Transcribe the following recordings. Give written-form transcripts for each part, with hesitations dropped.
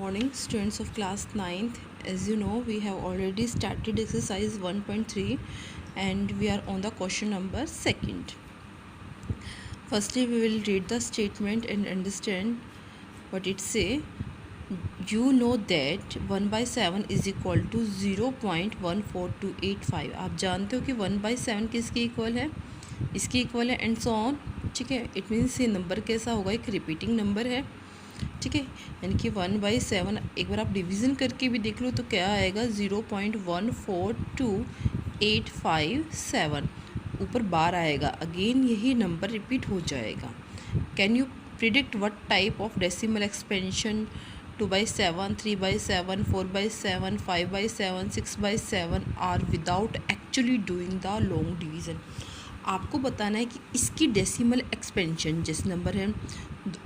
morning, students of class 9th. As you know, we have already started exercise 1.3 and we are on the question number 2nd. Firstly, we will read the statement and understand what it say. You know that 1 by 7 is equal to 0.14285. आप जानते हो कि 1 by 7 किसकी equal है, इसकी equal है and so on. ठीक है, इट मीन्स ये नंबर कैसा होगा, एक रिपीटिंग नंबर है. ठीक है, यानी कि 1/7 एक बार आप डिवीज़न करके भी देख लो तो क्या आएगा 0.142857. ऊपर बार आएगा, अगेन यही नंबर रिपीट हो जाएगा. Can you predict what type of decimal expansion 2/7, 3/7, 4/7, 5/7, 6/7 are without actually doing the long division. आपको बताना है कि इसकी डेसिमल एक्सपेंशन जिस नंबर है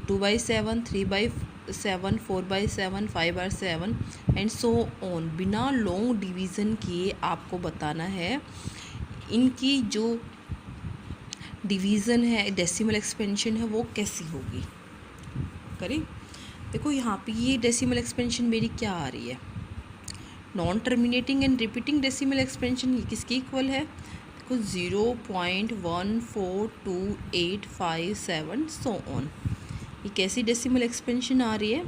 2/7, 3/7, 4/7, 5/7 एंड सो ऑन, बिना लॉन्ग डिवीज़न किए आपको बताना है इनकी जो डिवीज़न है, डेसिमल एक्सपेंशन है, वो कैसी होगी. करें, देखो यहाँ पे ये डेसिमल एक्सपेंशन मेरी क्या आ रही है, non terminating and repeating decimal expansion. ये किसकी इक्वल है, देखो 0.142857 सो ऑन. ये कैसी डेसिमल एक्सपेंशन आ रही है,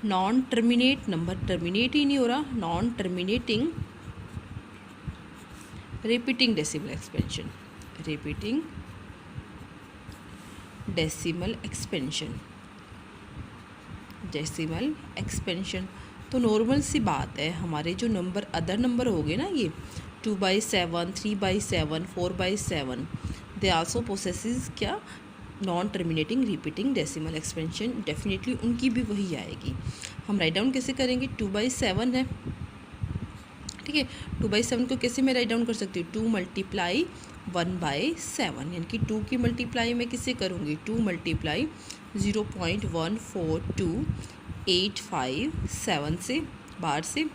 नॉन टर्मिनेट, नंबर टर्मिनेट ही नहीं हो रहा, non terminating repeating decimal expansion, repeating decimal expansion, decimal expansion. तो नॉर्मल सी बात है, हमारे जो नंबर अदर नंबर हो गए ना, ये 2/7, 3/7, 4/7, दे आल्सो पोसेसेस क्या, non terminating repeating decimal expansion. Definitely उनकी भी वही आएगी. हम राइट डाउन कैसे करेंगे, 2/7 है. ठीक है, 2/7 को कैसे मैं राइट डाउन कर सकती हूँ, 2 × 1/7, यानी कि 2 की मल्टीप्लाई मैं किससे करूँगी, 2 × 0.14285 से, बाहर से.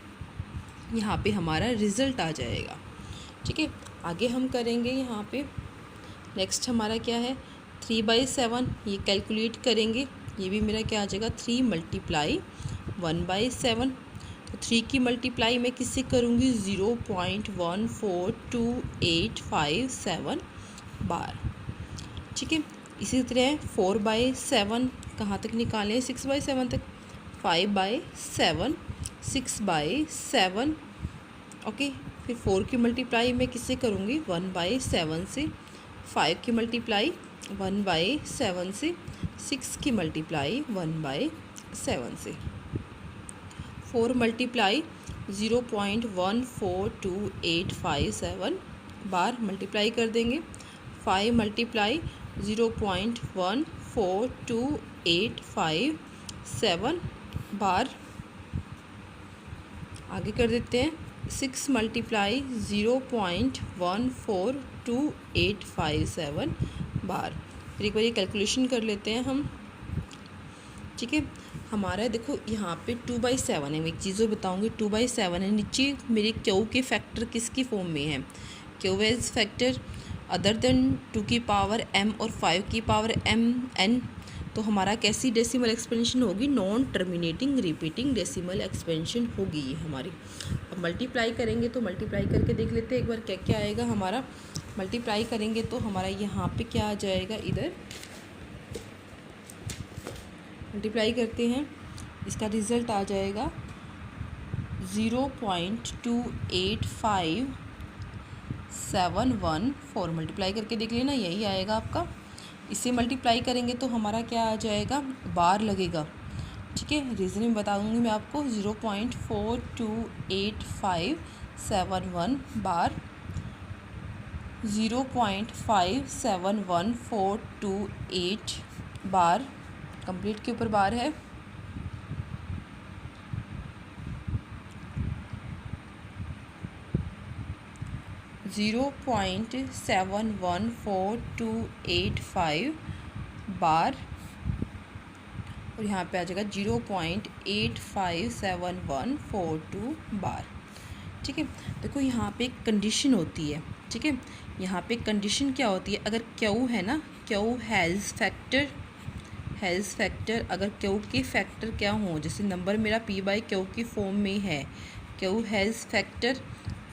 यहाँ पे हमारा रिज़ल्ट आ जाएगा. ठीक है, आगे हम करेंगे यहाँ पे. नेक्स्ट हमारा क्या है, 3/7, ये कैलकुलेट करेंगे. ये भी मेरा क्या आ जाएगा, 3 × 1/7. तो 3 की मल्टीप्लाई मैं किससे करूँगी, 0.14285 बार. ठीक है, इसी तरह 4/7 कहाँ तक निकालें, 6/7 तक, 5/7, 6/7. ओके, फिर 4 की मल्टीप्लाई मैं किससे करूँगी, 1/7 से, 5 की मल्टीप्लाई 1/7 से, 6 की मल्टीप्लाई 1/7 से, 4 मल्टीप्लाई 0.14285 बार मल्टीप्लाई कर देंगे, 5 मल्टीप्लाई 0.14285 बार. आगे कर देते हैं, 6 मल्टीप्लाई 0.14285 बार. फिर एक बार ये कैलकुलेशन कर लेते हैं हम. ठीक है, हमारा देखो यहाँ पे 2/7 है. मैं एक चीज़ बताऊँगी, 2/7 है. नीचे मेरे क्यू के फैक्टर किसकी फॉर्म में है, Q age factor other than 2 की पावर m और 5 की पावर mn. तो हमारा कैसी डेसिमल एक्सपेंशन होगी, non terminating repeating decimal expansion होगी ये हमारी. अब मल्टीप्लाई करेंगे तो मल्टीप्लाई करके देख लेते हैं एक बार क्या क्या आएगा हमारा. मल्टीप्लाई करेंगे तो हमारा यहाँ पे क्या आ जाएगा, इधर मल्टीप्लाई करते हैं, इसका रिज़ल्ट आ जाएगा 0.28574. मल्टीप्लाई करके देख लेना, यही आएगा आपका. इसे मल्टीप्लाई करेंगे तो हमारा क्या आ जाएगा, बार लगेगा. ठीक है, रीज़न में बता दूँगी मैं आपको, 0.42851 बार, 0.571428 बार, कंप्लीट के ऊपर बार है. (0.714285 बार और यहाँ पे आ जाएगा 0.857142 बार. ठीक है, देखो यहाँ पे एक कंडीशन होती है. ठीक है, यहाँ पे कंडीशन क्या होती है, अगर क्यू है ना, Q has factor has factor, अगर क्यू के फैक्टर क्या हों, जैसे नंबर मेरा p बाई क्यू की फॉर्म में है, Q has factor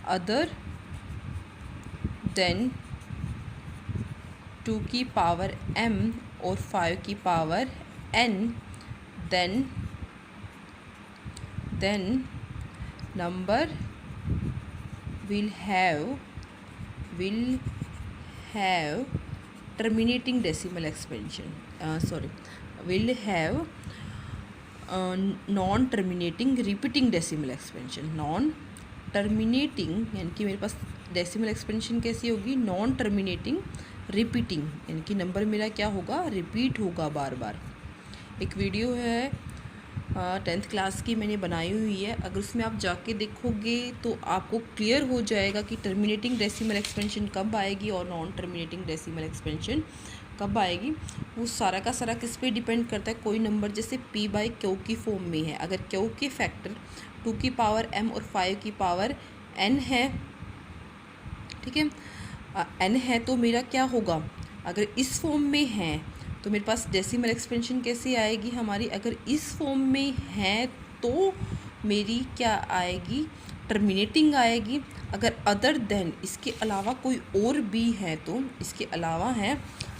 other than 2 की पावर m और 5 की power n, then number will have terminating decimal expansion, will have non terminating repeating decimal expansion. Non terminating यानी कि मेरे पास डेसिमल एक्सपेंशन कैसी होगी, नॉन टर्मिनेटिंग रिपीटिंग, यानी कि नंबर मेरा क्या होगा, रिपीट होगा बार बार। एक वीडियो है 10th क्लास की मैंने बनाई हुई है, अगर उसमें आप जाके देखोगे तो आपको क्लियर हो जाएगा कि टर्मिनेटिंग डेसिमल एक्सपेंशन कब आएगी और नॉन टर्मिनेटिंग डेसिमल एक्सपेंशन कब आएगी। वो सारा का सारा किस पे डिपेंड करता है, कोई नंबर जैसे p बाई क्यू की फॉर्म में है, अगर क्यू के फैक्टर 2 की पावर m और 5 की पावर n है, ठीक है, n है, तो मेरा क्या होगा, अगर इस फॉर्म में है तो मेरे पास डेसिमल एक्सपेंशन कैसे आएगी हमारी, अगर इस फॉर्म में है तो मेरी क्या आएगी, टर्मिनेटिंग आएगी। अगर अदर देन, इसके अलावा कोई और भी है तो इसके अलावा है,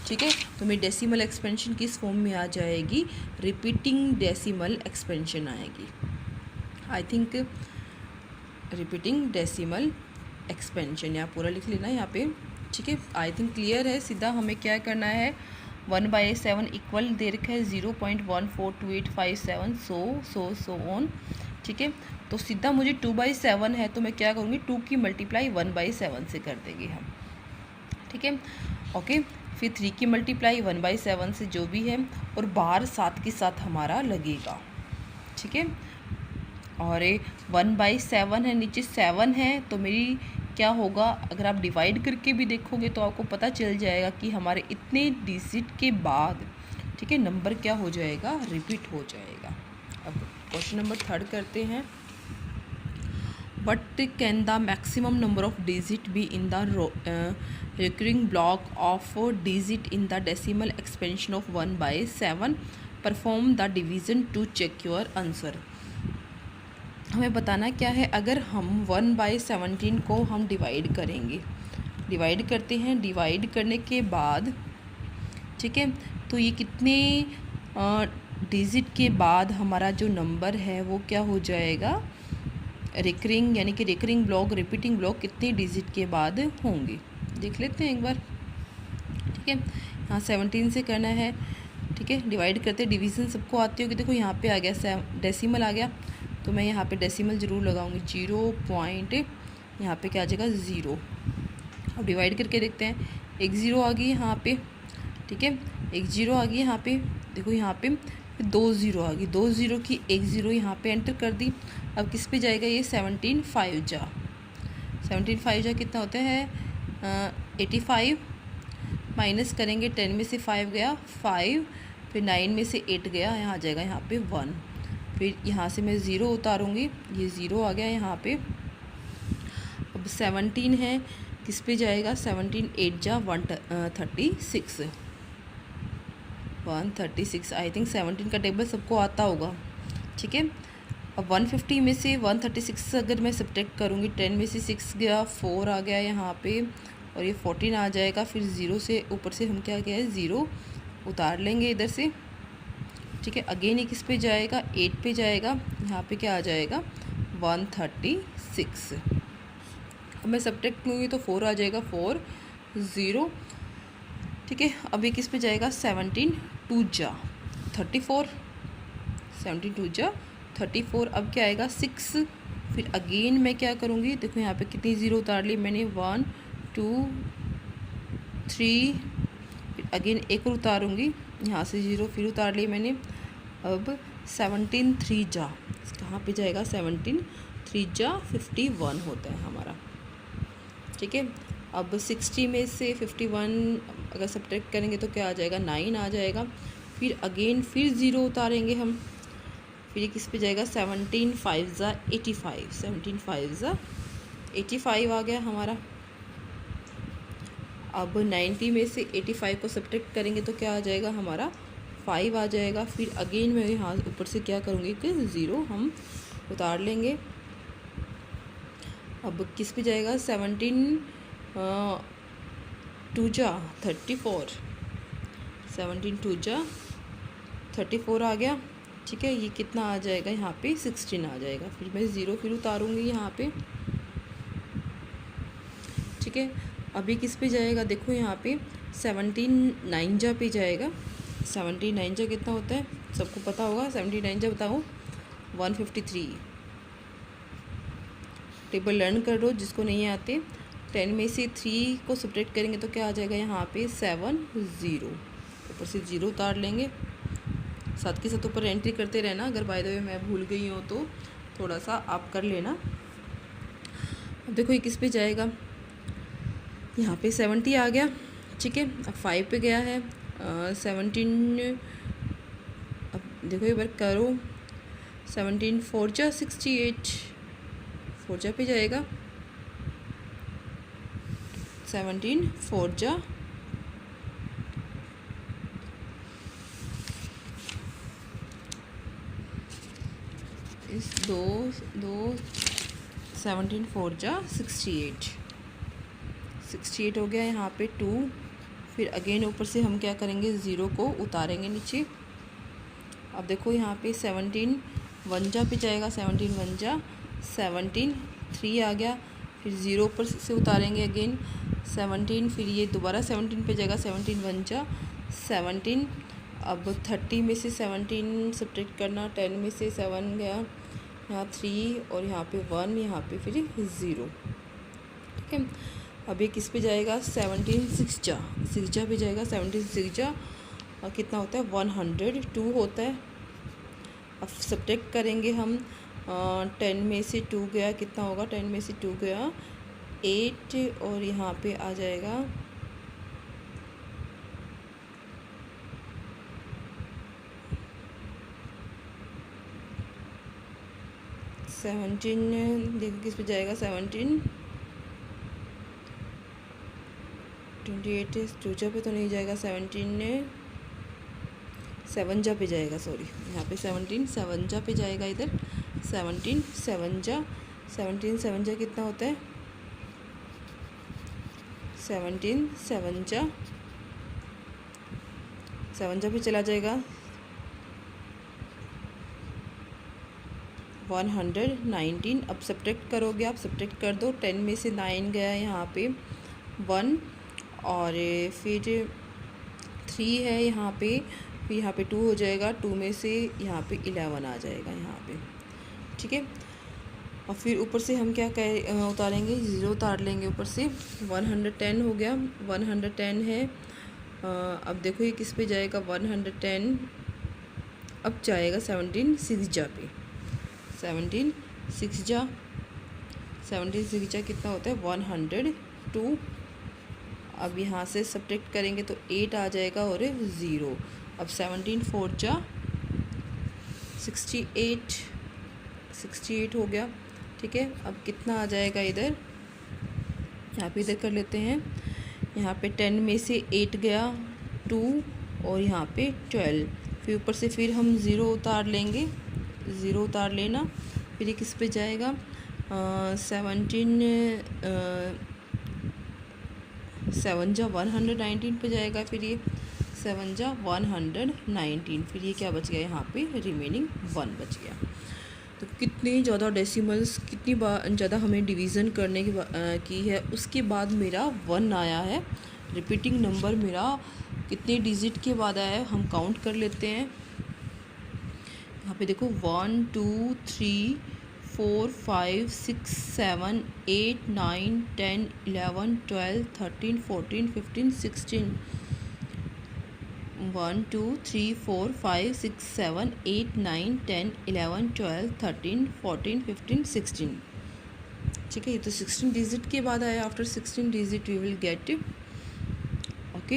ठीक है, तो मेरी डेसिमल एक्सपेंशन किस फॉर्म में आ जाएगी, रिपीटिंग डेसिमल एक्सपेंशन आएगी। I think repeating decimal expansion, यहाँ पूरा लिख लेना यहाँ पे, ठीक है। आई थिंक क्लियर है। सीधा हमें क्या करना है, 1/7 इक्वल दे रखा है 0.142857 सो ऑन, ठीक है। तो सीधा मुझे 2/7 है तो मैं क्या करूँगी, 2 की मल्टीप्लाई 1/7 से कर देंगे हम, ठीक है, ओके। फिर 3 की मल्टीप्लाई 1/7 से जो भी है, और बार 7 के साथ हमारा लगेगा, ठीक है। और 1/7 है, नीचे 7 है, तो मेरी क्या होगा, अगर आप डिवाइड करके भी देखोगे तो आपको पता चल जाएगा कि हमारे इतने डिजिट के बाद, ठीक है, नंबर क्या हो जाएगा, रिपीट हो जाएगा। अब क्वेश्चन नंबर 3 करते हैं। What can the maximum number of digit be in the recurring block of digit in the decimal expansion of 1/7? Perform the division to check your answer. हमें बताना क्या है, अगर हम 1/17 को हम डिवाइड करेंगे, डिवाइड करते हैं, डिवाइड करने के बाद, ठीक है, तो ये कितने डिजिट के बाद हमारा जो नंबर है वो क्या हो जाएगा, रिकरिंग, यानी कि रिकरिंग ब्लॉक, रिपीटिंग ब्लॉक कितने डिजिट के बाद होंगे, देख लेते हैं एक बार, ठीक है। यहाँ 17 से करना है, ठीक है, डिवाइड करते, डिवीज़न सबको आती होगी। देखो यहाँ पे आ गया डेसिमल आ गया, तो मैं यहाँ पे डेसिमल ज़रूर लगाऊंगी, 0. यहाँ पे क्या आ जाएगा, 0। अब डिवाइड करके देखते हैं, एक 0 आ गई यहाँ पे, ठीक है, एक 0 आ गई यहाँ पे, देखो यहाँ पे 2 0 आ गई, 2 0 की 1 0 यहाँ पे एंटर कर दी। अब किस पे जाएगा ये, 17 5 जा, 17 5 जा कितना होता है 85, माइनस करेंगे 10 में से 5 गया 5, फिर 9 में से 8 गया, यहाँ आ जाएगा यहाँ पे 1, फिर यहाँ से मैं 0 उतारूँगी, ये 0 आ गया यहाँ पे। अब 17 है, किस पे जाएगा, 17 8 जा 136। आई थिंक 17 का टेबल सबको आता होगा, ठीक है। अब 150 में से 136 अगर मैं सब्ट्रैक्ट करूँगी, 10 में से 6 गया, 4 आ गया यहाँ पे, और ये 14 आ जाएगा, फिर 0 से ऊपर से हम क्या किया है, 0 उतार लेंगे इधर से, ठीक है। अगेन ये किस पे जाएगा, 8 पे जाएगा, यहाँ पे क्या आ जाएगा 136। अब मैं सब्ट्रैक्ट लूँगी तो 4 आ जाएगा, 4 0, ठीक है। अब ये किस पे जाएगा, 17 2 जा 34, 17 2 जा 34। अब क्या आएगा 6, फिर अगेन मैं क्या करूँगी, देखो यहाँ पे कितनी 0 उतार ली मैंने, 1 2 3, फिर अगेन एक और उतारूँगी, यहाँ से 0 फिर उतार ली मैंने। अब 17 3 जा, कहाँ पे जाएगा, 17 3 जा 51 होता है हमारा, ठीक है। अब 60 में से 51 अगर सब्ट्रैक्ट करेंगे तो क्या आ जाएगा, 9 आ जाएगा, फिर अगेन फिर 0 उतारेंगे हम, फिर किस पे जाएगा, 17 5 जा 85, 17 5 जा 85 आ गया हमारा। अब 90 में से 85 को सब्ट्रैक्ट करेंगे तो क्या आ जाएगा हमारा 5 आ जाएगा। फिर अगेन मैं यहाँ ऊपर से क्या करूँगी कि 0 हम उतार लेंगे। अब किस पे जाएगा, 17 2 जा 34, 17 2 जा 34 आ गया। ठीक है, ये कितना आ जाएगा यहाँ पे 16 आ जाएगा। फिर मैं 0 फिर उतारूँगी यहाँ पे। ठीक है, अभी किस पे जाएगा, देखो यहाँ पे 17 9 जा पे जाएगा। 17 9 जा कितना होता है, सबको पता होगा। 17 9 जा बताओ, 153। टेबल लर्न कर लो जिसको नहीं आते। 10 में से 3 को सब्ट्रैक्ट करेंगे तो क्या आ जाएगा यहाँ पे 7 0। ऊपर से 0 उतार लेंगे। साथ के साथ ऊपर एंट्री करते रहना। अगर बाय द वे मैं भूल गई हूँ तो थोड़ा सा आप कर लेना। अब देखो ये किस पे जाएगा, यहाँ पे 70 आ गया। ठीक है, अब 5 पे गया है 17। अब देखो ये बार करो, 17 4 जा 68, 4 जा पे जाएगा। 17 4 जा 17 4 जा 68, 68 हो गया। यहाँ पे 2, फिर अगेन ऊपर से हम क्या करेंगे, 0 को उतारेंगे नीचे। अब देखो यहाँ पे 17 1 जा पे जाएगा। 17 1 जा 17 3 आ गया। फिर 0 ऊपर से उतारेंगे अगेन 17, फिर ये दोबारा 17 पे जाएगा। 17 1 जा 17। अब 30 में से 17 सब्ट्रैक्ट करना, 10 में से 7 गया, यहाँ 3 और यहाँ पे 1, यहाँ पे फिर 0। ठीक है, अब ये किस पे जाएगा, 17 6 जा 6 जा पे जाएगा। 17 6 जा और कितना होता है 102 होता है। अब सब्ट्रैक्ट करेंगे हम 10 में से 2 गया, कितना होगा, 10 में से 2 गया 8 और यहाँ पे आ जाएगा 17। देखो किस पे जाएगा, 17 28 2 जा पे तो नहीं जाएगा। 17 7 जा पे जाएगा, सॉरी यहाँ पे 17 7 जा पे जाएगा। इधर 17 7 जा 17 7 जा कितना होता है, 17 7 जा 7 जा पे चला जाएगा 119। अब सब्ट्रैक्ट करोगे आप, सब्ट्रैक्ट कर दो। 10 में से 9 गया यहाँ पे 1 और फिर 3 है यहाँ पे, फिर यहाँ पे 2 हो जाएगा। 2 में से यहाँ पे 11 आ जाएगा यहाँ पे। ठीक है, और फिर ऊपर से हम क्या उतारेंगे, 0 उतार लेंगे ऊपर से। 110 हो गया, 110 है। अब देखो ये किस पे जाएगा, 110 अब जाएगा 17 6 जा पे। 17 6 जा 17 6 जा कितना होता है 102। अब यहाँ से सब्ट्रैक्ट करेंगे तो 8 आ जाएगा और 0। अब 17 4 जा 68 68 हो गया। ठीक है, अब कितना आ जाएगा इधर, यहाँ पे इधर कर लेते हैं। यहाँ पे 10 में से 8 गया 2 और यहाँ पे 12, फिर ऊपर से फिर हम 0 उतार लेंगे, 0 उतार लेना। फिर ये किस पे जाएगा, 17 7 जा 119 पे जाएगा। फिर ये 7 जा 119, फिर ये क्या बच गया यहाँ पे, रिमेनिंग 1 बच गया। तो कितने ज़्यादा डेसिमल्स, कितनी ज़्यादा हमें डिवीज़न करने की है, उसके बाद मेरा 1 आया है। रिपीटिंग नंबर मेरा कितने डिजिट के बाद आया है हम काउंट कर लेते हैं। यहाँ पे देखो 1 2 3 4 5 6 7 8 9 10 11 12 13 14 15 16। 1 2 3 4 5 6 7 8 9 10 11 12 13 14 15 16। ठीक है, ये तो 16 डिजिट के बाद आया। After 16 digit we will get it. Okay,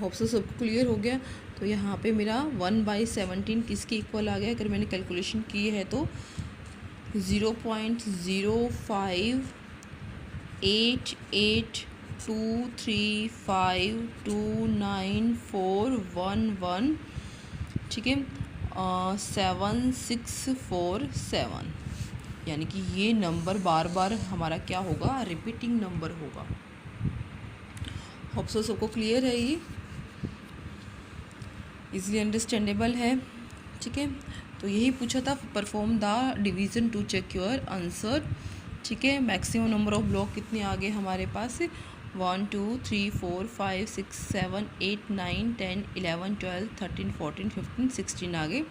hope so सबको क्लियर हो गया। तो यहाँ पे मेरा 1/17 किसके इक्वल आ गया, अगर मैंने कैलकुलेशन की है तो 0.0588 2352941 ठीक है 7647 यानी कि ये नंबर बार बार हमारा क्या होगा, रिपीटिंग नंबर होगा। होप सो सबको क्लियर है, ये इजीली अंडरस्टैंडेबल है। ठीक है, तो यही पूछा था, perform the division to check your answer. ठीक है, मैक्सिमम नंबर ऑफ ब्लॉक कितने आ गए हमारे पास, 1 2 3 4 5 6 7 8 9 10 11 12 13 14 15 16 आ गए।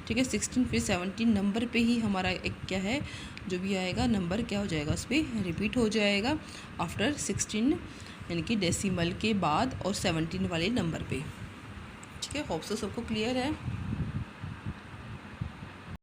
ठीक है, 16 फिर 17 नंबर पे ही हमारा एक क्या है, जो भी आएगा नंबर क्या हो जाएगा, उस पर रिपीट हो जाएगा आफ्टर 16 यानी कि डेसिमल के बाद और 17 वाले नंबर पे। ठीक है, होप सो सबको क्लियर है।